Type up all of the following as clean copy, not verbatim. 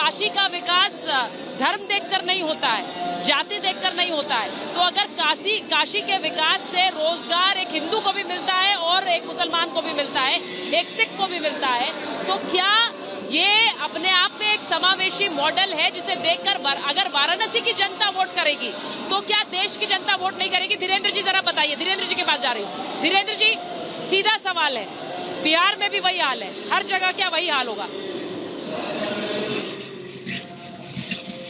काशी का विकास धर्म देखकर नहीं होता है, जाति देखकर नहीं होता है। तो अगर काशी के विकास से रोजगार एक हिंदू को भी मिलता है और एक मुसलमान को भी मिलता है, एक सिख को भी मिलता है, तो क्या ये अपने आप में एक समावेशी मॉडल है जिसे देखकर अगर वाराणसी की जनता वोट करेगी तो क्या देश की जनता वोट नहीं करेगी? धीरेन्द्र जी जरा बताइए। धीरेन्द्र जी के पास जा रही हूँ। धीरेन्द्र जी, सीधा सवाल है, बिहार में भी वही हाल है, हर जगह क्या वही हाल होगा?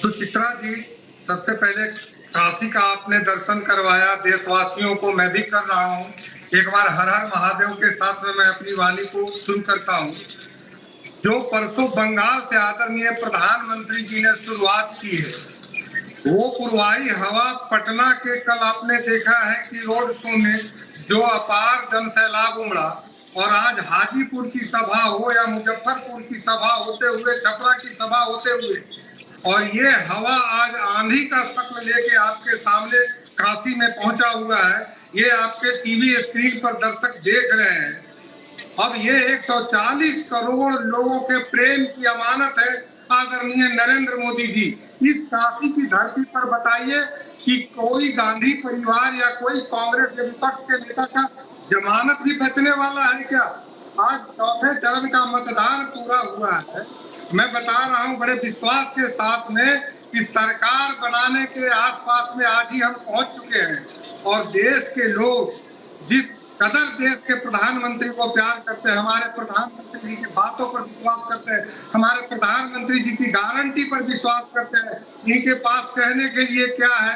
तो चित्रा जी, सबसे पहले काशी का आपने दर्शन करवाया, देशवासियों को मैं भी कर रहा हूँ। एक बार हर हर महादेव के साथ में मैं अपनी वाणी को सुन करता हूँ। जो परसों बंगाल से आदरणीय प्रधानमंत्री जी ने शुरुआत की है, वो पुरवाई हवा पटना के कल आपने देखा है कि रोड शो में जो अपार जन सैलाब उमड़ा, और आज हाजीपुर की सभा हो या मुजफ्फरपुर की सभा होते हुए, छपरा की सभा होते हुए, और ये हवा आज आंधी का शक्ल लेके आपके सामने काशी में पहुंचा हुआ है। ये आपके टीवी स्क्रीन पर दर्शक देख रहे हैं। अब ये 140 करोड़ लोगों के प्रेम की अमानत है आदरणीय नरेंद्र मोदी जी। इस काशी की धरती पर बताइए कि कोई गांधी परिवार या कोई कांग्रेस के विपक्ष के नेता का जमानत भी बचने वाला है क्या? आज चौथे चरण का मतदान पूरा हुआ है। मैं बता रहा हूं बड़े विश्वास के साथ में कि सरकार बनाने के आसपास में आज ही हम पहुंच चुके हैं, और देश के लोग जिस कदर देश के प्रधानमंत्री को प्यार करते हैं, हमारे प्रधानमंत्री जी की बातों पर विश्वास करते हैं, हमारे प्रधानमंत्री जी की गारंटी पर विश्वास करते हैं, इनके पास कहने के लिए क्या है,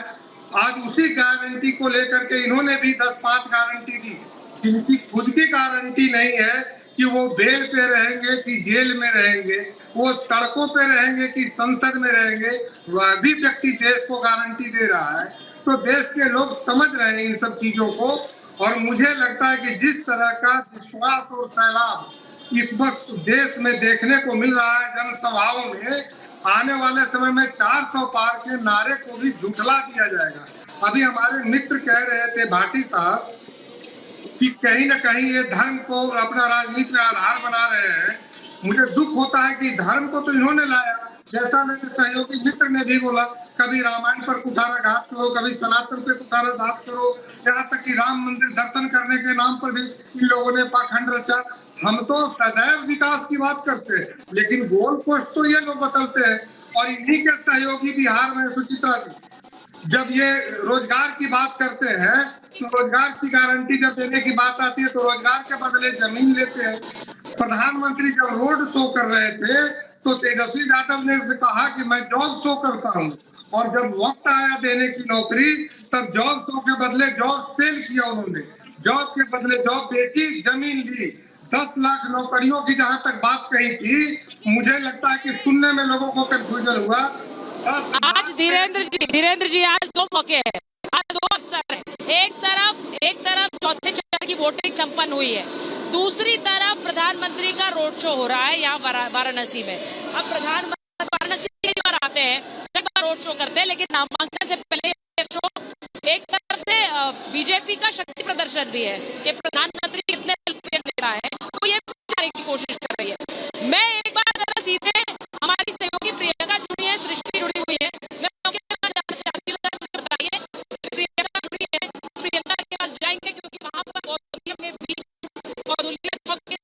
आज उसी गारंटी को लेकर के इन्होंने भी 10-5 गारंटी दी। जिनकी खुद की गारंटी नहीं है कि वो बेल पे रहेंगे कि जेल में रहेंगे, वो सड़कों पे रहेंगे कि संसद में रहेंगे, वह भी व्यक्ति देश को गारंटी दे रहा है। तो देश के लोग समझ रहे हैं इन सब चीजों को, और मुझे लगता है कि जिस तरह का विश्वास और सैलाब इस वक्त देश में देखने को मिल रहा है जनसभाओं में, आने वाले समय में 400 पार के नारे को भी झुठला दिया जाएगा। अभी हमारे मित्र कह रहे थे भाटी साहब कि कहीं ना कहीं ये धर्म को अपना राजनीति में आधार बना रहे हैं। मुझे दुख होता है कि धर्म को तो इन्होंने लाया, जैसा मेरे सहयोगी मित्र ने भी बोला, कभी रामायण पर कुठारा घात करो, कभी सनातन पे कुठारा घात करो, यहाँ तक कि राम मंदिर दर्शन करने के नाम पर भी इन लोगों ने पाखंड रचा। हम तो सदैव विकास की बात करते हैं, लेकिन गोल पोस्ट तो ये लोग बदलते हैं, और इन्हीं के सहयोगी बिहार में सुचित्रा जी जब ये रोजगार की बात करते हैं, तो रोजगार की गारंटी जब देने की बात आती है तो रोजगार के बदले जमीन लेते हैं। प्रधानमंत्री जब रोड शो कर रहे थे तो तेजस्वी यादव ने कहा कि मैं जॉब शो करता हूं, और जब वक्त आया देने की नौकरी, तब जॉब शो के बदले जॉब सेल किया उन्होंने, जॉब के बदले जॉब बेची, जमीन ली। 10 लाख नौकरियों की जहां तक बात कही थी, मुझे लगता है कि सुनने में लोगों को कंफ्यूजन हुआ। आज धीरेन्द्र जी आज दो मौके हैं, आज दो अवसर है। एक तरफ चौथे चरण की वोटिंग संपन्न हुई है, दूसरी तरफ प्रधानमंत्री का रोड शो हो रहा है यहाँ वाराणसी में। अब प्रधानमंत्री वाराणसी कई बार आते हैं, कई बार रोड शो करते हैं, लेकिन नामांकन से पहले शो एक तरह से बीजेपी का शक्ति प्रदर्शन भी है कि प्रधानमंत्री कितने नेता है, तो ये बताने की कोशिश कर रही है। मैं एक बार जरा सीधे हमारी सहयोगी प्रियंका जुड़ी है, सृष्टि जुड़ी हुई है, मैं उनके पास जाना चाहती हूँ। बताइए, प्रियंका जुड़ी है, प्रियंका के पास जाएंगे क्योंकि वहाँ पर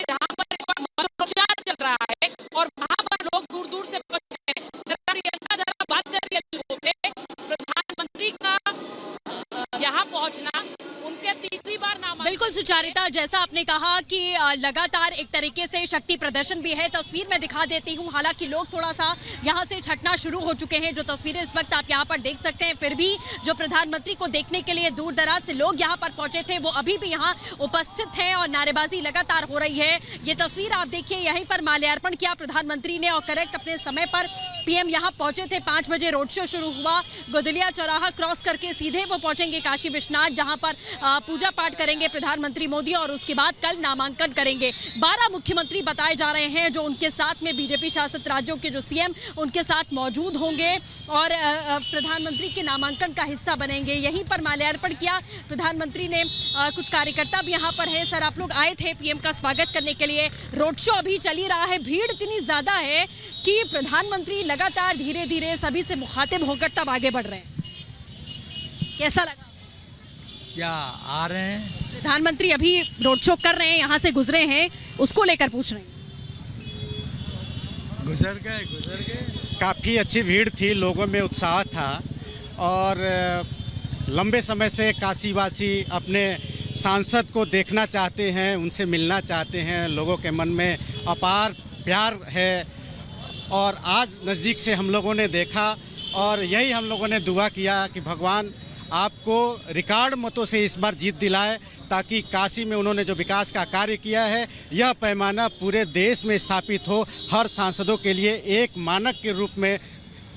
जहाँ पर इस बार प्रचार चल रहा है और वहाँ पर लोग दूर दूर से पहुंचे हैं। जरा प्रियंका जरा बात करिए लोगों से, प्रधानमंत्री का यहाँ पहुँचना, उनके तीसरी बार नाम। बिल्कुल सुचारिता, जैसा आपने कहा कि लगातार एक तरीके से शक्ति प्रदर्शन भी है। तस्वीर में दिखा देती हूँ, हालांकि लोग थोड़ा सा यहाँ से छटना शुरू हो चुके हैं। जो तस्वीरें इस वक्त आप यहाँ पर देख सकते हैं, फिर भी जो प्रधानमंत्री को देखने के लिए दूर दराज से लोग यहाँ पर पहुंचे थे, वो अभी भी यहाँ उपस्थित हैं और नारेबाजी लगातार हो रही है। ये तस्वीर आप देखिए, यहीं पर माल्यार्पण किया प्रधानमंत्री ने और करेक्ट अपने समय पर पीएम यहाँ पहुंचे थे। 5 बजे रोड शो शुरू हुआ, गोदलिया चौराहा क्रॉस करके सीधे वो पहुंचेंगे काशी विश्वनाथ, जहाँ पर पूजा पाठ करेंगे प्रधानमंत्री। प्रधानमंत्री मोदी और उसके बाद कल नामांकन करेंगे। 12 मुख्यमंत्री बताए जा रहे हैं जो उनके साथ में बीजेपी शासित राज्यों के जो सीएम उनके साथ मौजूद होंगे और प्रधानमंत्री के नामांकन का हिस्सा बनेंगे। यहीं पर माल्यार्पण किया प्रधानमंत्री ने। कुछ कार्यकर्ता भी यहाँ पर है। सर, आप लोग आए थे पीएम का स्वागत करने के लिए। रोड शो अभी चल ही रहा है, भीड़ इतनी ज्यादा है कि प्रधानमंत्री लगातार धीरे धीरे सभी से मुखातिब होकर तब आगे बढ़ रहे हैं। कैसा लगा? क्या आ रहे हैं प्रधानमंत्री अभी रोड शो कर रहे हैं, यहाँ से गुजरे हैं, उसको लेकर पूछ रहे हैं। गुजर गए। काफ़ी अच्छी भीड़ थी, लोगों में उत्साह था और लंबे समय से काशीवासी अपने सांसद को देखना चाहते हैं, उनसे मिलना चाहते हैं। लोगों के मन में अपार प्यार है और आज नज़दीक से हम लोगों ने देखा और यही हम लोगों ने दुआ किया कि भगवान आपको रिकॉर्ड मतों से इस बार जीत दिलाए, ताकि काशी में उन्होंने जो विकास का कार्य किया है यह पैमाना पूरे देश में स्थापित हो, हर सांसदों के लिए एक मानक के रूप में।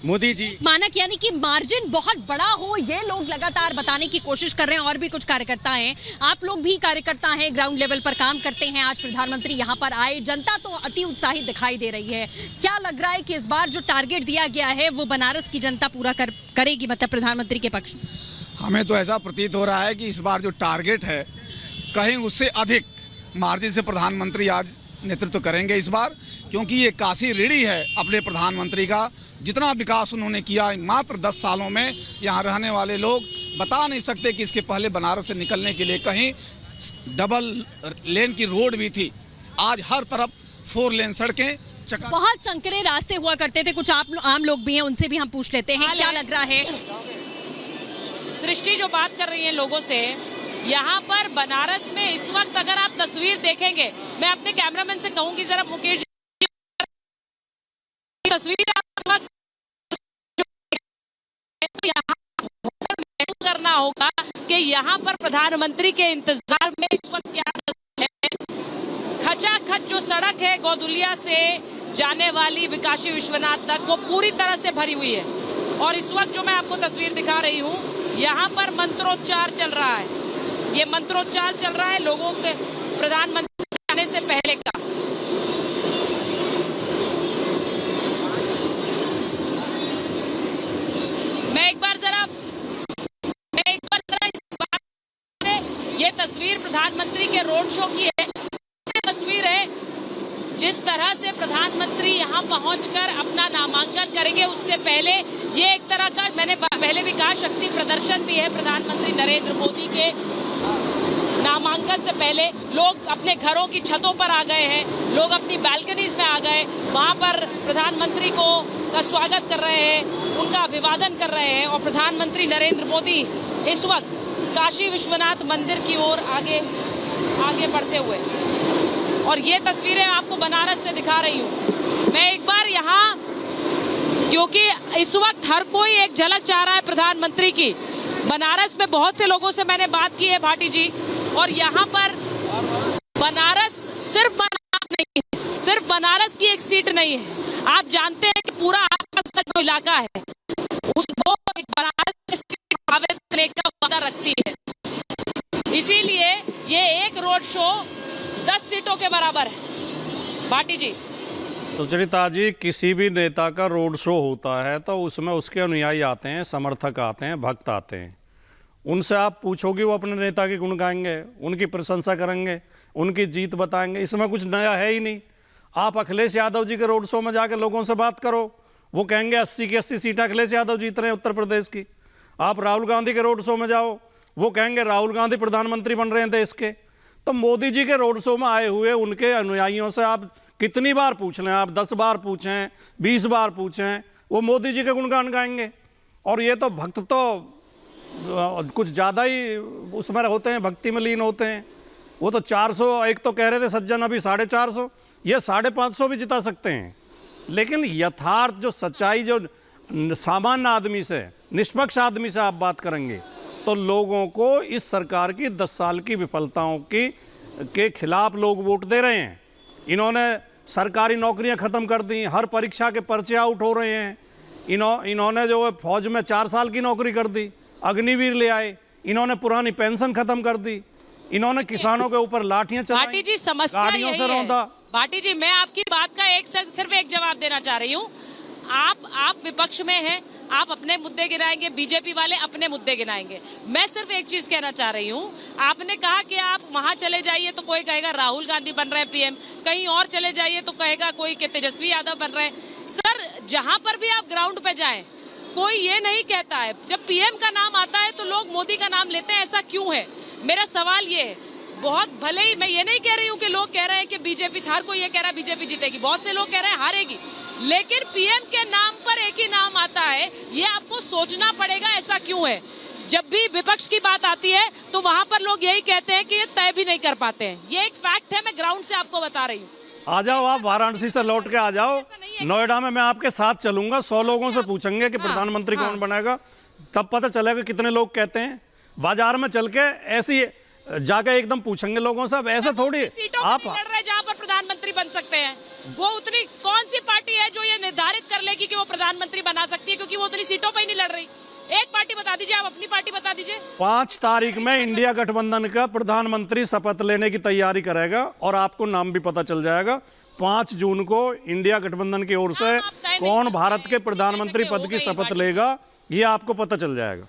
मोदी जी मानक यानी कि मार्जिन बहुत बड़ा हो, ये लोग लगातार बताने की कोशिश कर रहे हैं। और भी कुछ कार्यकर्ता हैं, आप लोग भी कार्यकर्ता हैं, ग्राउंड लेवल पर काम करते हैं। आज प्रधानमंत्री यहाँ पर आए, जनता तो अति उत्साहित दिखाई दे रही है। क्या लग रहा है कि इस बार जो टारगेट दिया गया है वो बनारस की जनता पूरा करेगी, मतलब प्रधानमंत्री के पक्ष में? हमें तो ऐसा प्रतीत हो रहा है कि इस बार जो टारगेट है कहीं उससे अधिक मार्जिन से प्रधानमंत्री आज नेतृत्व करेंगे इस बार, क्योंकि ये काशी ऋणी है अपने प्रधानमंत्री का। जितना विकास उन्होंने किया मात्र 10 सालों में, यहाँ रहने वाले लोग बता नहीं सकते कि इसके पहले बनारस से निकलने के लिए कहीं डबल लेन की रोड भी थी, आज हर तरफ 4 लेन सड़कें। बहुत संकरे रास्ते हुआ करते थे। कुछ आम लोग भी हैं, उनसे भी हम पूछ लेते हैं क्या लग रहा है। सृष्टि जो बात कर रही है लोगों से, यहाँ पर बनारस में इस वक्त अगर आप तस्वीर देखेंगे, मैं अपने कैमरामैन से कहूंगी जरा मुकेश जी तस्वीर यहाँ करना होगा कि यहाँ पर प्रधानमंत्री के इंतजार में इस वक्त क्या है। खचाखच जो सड़क है गौदुलिया से जाने वाली काशी विश्वनाथ तक, वो पूरी तरह से भरी हुई है। और इस वक्त जो मैं आपको तस्वीर दिखा रही हूँ, यहाँ पर मंत्रोच्चार चल रहा है। ये मंत्रोच्चार चल रहा है लोगों के प्रधानमंत्री आने से पहले का। मैं एक बार जरा इस बात, ये तस्वीर प्रधानमंत्री के रोड शो की है। तस्वीर है जिस तरह से प्रधानमंत्री यहाँ पहुंचकर अपना नामांकन करेंगे, उससे पहले ये एक तरह का, मैंने पहले भी कहा, शक्ति प्रदर्शन भी है। प्रधानमंत्री नरेंद्र मोदी के नामांकन से पहले लोग अपने घरों की छतों पर आ गए हैं, लोग अपनी बालकनीज में आ गए, वहां पर प्रधानमंत्री का स्वागत कर रहे हैं, उनका अभिवादन कर रहे हैं। और प्रधानमंत्री नरेंद्र मोदी इस वक्त काशी विश्वनाथ मंदिर की ओर आगे बढ़ते हुए, और ये तस्वीरें आपको बनारस से दिखा रही हूँ मैं एक बार यहाँ, क्योंकि इस वक्त हर कोई एक झलक चाह रहा है प्रधानमंत्री की। बनारस में बहुत से लोगों से मैंने बात की है भाटी जी, और यहाँ पर बनारस सिर्फ बनारस नहीं है, सिर्फ बनारस की एक सीट नहीं है। आप जानते हैं कि पूरा आसपास का जो इलाका है उसको एक बनारस की सीट करने का वादा रखती है। इसीलिए ये एक रोड शो 10 सीटों के बराबर है। भाटी जी, सुचरिता जी, किसी भी नेता का रोड शो होता है तो उसमें उसके अनुयायी आते हैं, समर्थक आते हैं, भक्त आते हैं। उनसे आप पूछोगे वो अपने नेता के गुण गाएंगे, उनकी प्रशंसा करेंगे, उनकी जीत बताएंगे। इसमें कुछ नया है ही नहीं। आप अखिलेश यादव जी के रोड शो में जाकर लोगों से बात करो, वो कहेंगे 80 की 80 सीटें अखिलेश यादव जीत रहे हैं उत्तर प्रदेश की। आप राहुल गांधी के रोड शो में जाओ, वो कहेंगे राहुल गांधी प्रधानमंत्री बन रहे हैं देश के। तो मोदी जी के रोड शो में आए हुए उनके अनुयायियों से आप कितनी बार पूछ लें, आप 10 बार पूछें, 20 बार पूछें, वो मोदी जी के गुणगान गाएंगे। और ये तो भक्त तो कुछ ज़्यादा ही उसमें होते हैं, भक्ति में लीन होते हैं। वो तो 400, एक तो कह रहे थे सज्जन अभी 450, ये 550 भी जिता सकते हैं। लेकिन यथार्थ जो सच्चाई, जो सामान्य आदमी से, निष्पक्ष आदमी से आप बात करेंगे तो लोगों को इस सरकार की 10 साल की विफलताओं के खिलाफ लोग वोट दे रहे हैं। इन्होंने सरकारी नौकरियां ख़त्म कर दी, हर परीक्षा के पर्चे आउट हो रहे हैं। इन्होंने जो है फौज में 4 साल की नौकरी कर दी, अग्निवीर ले आए। इन्होंने पुरानी पेंशन ख़त्म कर दी। इन्होंने किसानों के ऊपर लाठियां चलाई, भाटी जी समस्या गाड़ियों यही से है। रौंदा। भाटी जी मैं आपकी बात का सिर्फ एक जवाब देना चाह रही हूँ। आप विपक्ष में हैं, आप अपने मुद्दे गिनाएंगे, बीजेपी वाले अपने मुद्दे गिनाएंगे। मैं सिर्फ एक चीज कहना चाह रही हूँ, आपने कहा कि आप वहां चले जाइए तो कोई कहेगा राहुल गांधी बन रहे हैं पीएम, कहीं और चले जाइए तो कहेगा कोई के तेजस्वी यादव बन रहे हैं। सर जहां पर भी आप ग्राउंड पे जाएं, कोई ये नहीं कहता है, जब पीएम का नाम आता है तो लोग मोदी का नाम लेते हैं, ऐसा क्यों है? मेरा सवाल ये है। बहुत भले ही मैं ये नहीं कह रही हूँ कि लोग कह रहे हैं कि बीजेपी, हर कोई ये कह रहा है बीजेपी जीतेगी, बहुत से लोग कह रहे हैं हारेगी, लेकिन पीएम के नाम पर एक ही नाम आता है, ये आपको सोचना पड़ेगा ऐसा क्यों है। जब भी विपक्ष की बात आती है तो वहां पर लोग यही कहते हैं कि ये तय भी नहीं कर पाते हैं। ये एक फैक्ट है, मैं ग्राउंड से आपको बता रही हूँ। आ जाओ, आप वाराणसी से लौट के आ जाओ, नोएडा में मैं आपके साथ चलूंगा, 100 लोगों से पूछेंगे कि प्रधानमंत्री कौन बनेगा, तब पता चलेगा कितने लोग कहते हैं। बाजार में चल के ऐसी जाके एकदम पूछेंगे लोगों से, अब ऐसे थोड़ी सीटों आप पर नहीं लड़ रहे जहां पर प्रधानमंत्री बन सकते हैं। वो उतनी कौन सी पार्टी है जो ये निर्धारित कर लेगी कि वो प्रधानमंत्री बना सकती है, क्योंकि वो उतनी सीटों पर ही नहीं लड़ रही। एक पार्टी बता दीजिए, आप अपनी पार्टी बता दीजिए। 5 तारीख में इंडिया गठबंधन का प्रधानमंत्री शपथ लेने की तैयारी करेगा और आपको नाम भी पता चल जाएगा। 5 जून को इंडिया गठबंधन की ओर से आप तय नहीं कौन कर भारत पाए, के इतनी प्रधानमंत्री बैठकें पद हो की गई शपथ भाटी जी। लेगा, ये आपको पता चल जाएगा।